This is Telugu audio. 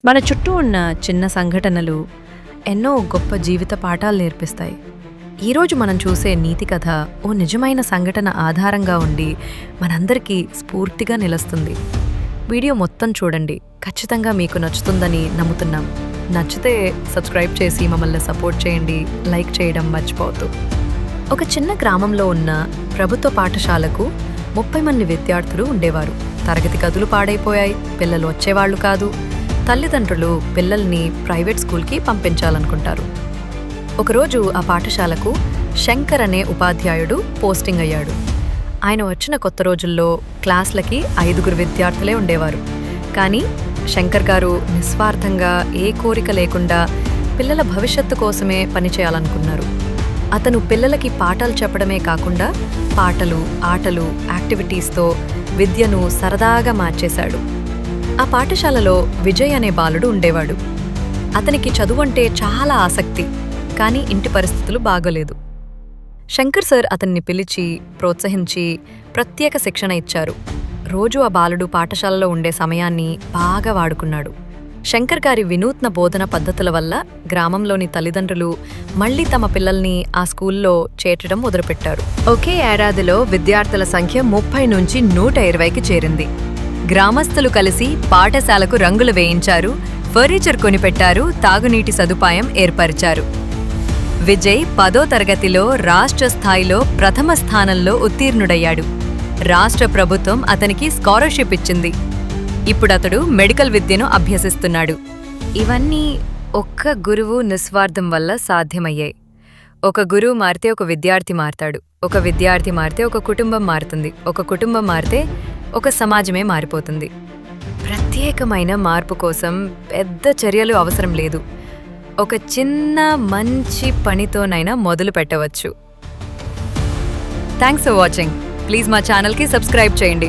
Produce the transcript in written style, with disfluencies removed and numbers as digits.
మన చుట్టూ ఉన్న చిన్న సంఘటనలు ఎన్నో గొప్ప జీవిత పాఠాలు నేర్పిస్తాయి. ఈరోజు మనం చూసే నీతి కథ ఓ నిజమైన సంఘటన ఆధారంగా ఉండి మనందరికీ స్ఫూర్తిగా నిలుస్తుంది. వీడియో మొత్తం చూడండి, ఖచ్చితంగా మీకు నచ్చుతుందని నమ్ముతున్నాం. నచ్చితే సబ్స్క్రైబ్ చేసి మమ్మల్ని సపోర్ట్ చేయండి, లైక్ చేయడం మర్చిపోవద్దు. ఒక చిన్న గ్రామంలో ఉన్న ప్రభుత్వ పాఠశాలకు 30 మంది విద్యార్థులు ఉండేవారు. తరగతి గదులు పాడైపోయాయి, పిల్లలు వచ్చేవాళ్లు కాదు. తల్లిదండ్రులు పిల్లల్ని ప్రైవేట్ స్కూల్కి పంపించాలనుకుంటారు. ఒకరోజు ఆ పాఠశాలకు శంకర్ అనే ఉపాధ్యాయుడు పోస్టింగ్ అయ్యాడు. ఆయన వచ్చిన కొత్త రోజుల్లో క్లాసులకి 5 విద్యార్థులే ఉండేవారు. కానీ శంకర్ గారు నిస్వార్థంగా, ఏ కోరిక లేకుండా పిల్లల భవిష్యత్తు కోసమే పనిచేయాలనుకున్నారు. అతను పిల్లలకి పాఠాలు చెప్పడమే కాకుండా పాటలు, ఆటలు, యాక్టివిటీస్తో విద్యను సరదాగా మార్చేశాడు. ఆ పాఠశాలలో విజయ్ అనే బాలుడు ఉండేవాడు. అతనికి చదువంటే చాలా ఆసక్తి, కానీ ఇంటి పరిస్థితులు బాగోలేదు. శంకర్ సార్ అతన్ని పిలిచి ప్రోత్సహించి ప్రత్యేక శిక్షణ ఇచ్చారు. రోజు ఆ బాలుడు పాఠశాలలో ఉండే సమయాన్ని బాగా వాడుకున్నాడు. శంకర్ గారి వినూత్న బోధన పద్ధతుల వల్ల గ్రామంలోని తల్లిదండ్రులు మళ్లీ తమ పిల్లల్ని ఆ స్కూల్లో చేర్చడం మొదలుపెట్టారు. ఒకే ఏడాదిలో విద్యార్థుల సంఖ్య 30 నుంచి 120కి చేరింది. గ్రామస్తులు కలిసి పాఠశాలకు రంగులు వేయించారు, ఫర్నిచర్ కొనిపెట్టారు, తాగునీటి సదుపాయం ఏర్పరిచారు. విజయ్ 10వ తరగతిలో రాష్ట్ర స్థాయిలో ప్రథమ స్థానంలో ఉత్తీర్ణుడయ్యాడు. రాష్ట్ర ప్రభుత్వం అతనికి స్కాలర్షిప్ ఇచ్చింది. ఇప్పుడతడు మెడికల్ విద్యను అభ్యసిస్తున్నాడు. ఇవన్నీ ఒక్క గురువు నిస్వార్థం వల్ల సాధ్యమయ్యాయి. ఒక గురువు మారితే ఒక విద్యార్థి మారతాడు, ఒక విద్యార్థి మారితే ఒక కుటుంబం మారుతుంది, ఒక కుటుంబం మారితే ఒక సమాజమే మారిపోతుంది. ప్రత్యేకమైన మార్పు కోసం పెద్ద చర్యలు అవసరం లేదు. ఒక చిన్న మంచి పనితోనైనా మొదలు పెట్టవచ్చు. Thanks for watching. ప్లీజ్ మా ఛానల్కి సబ్స్క్రైబ్ చేయండి.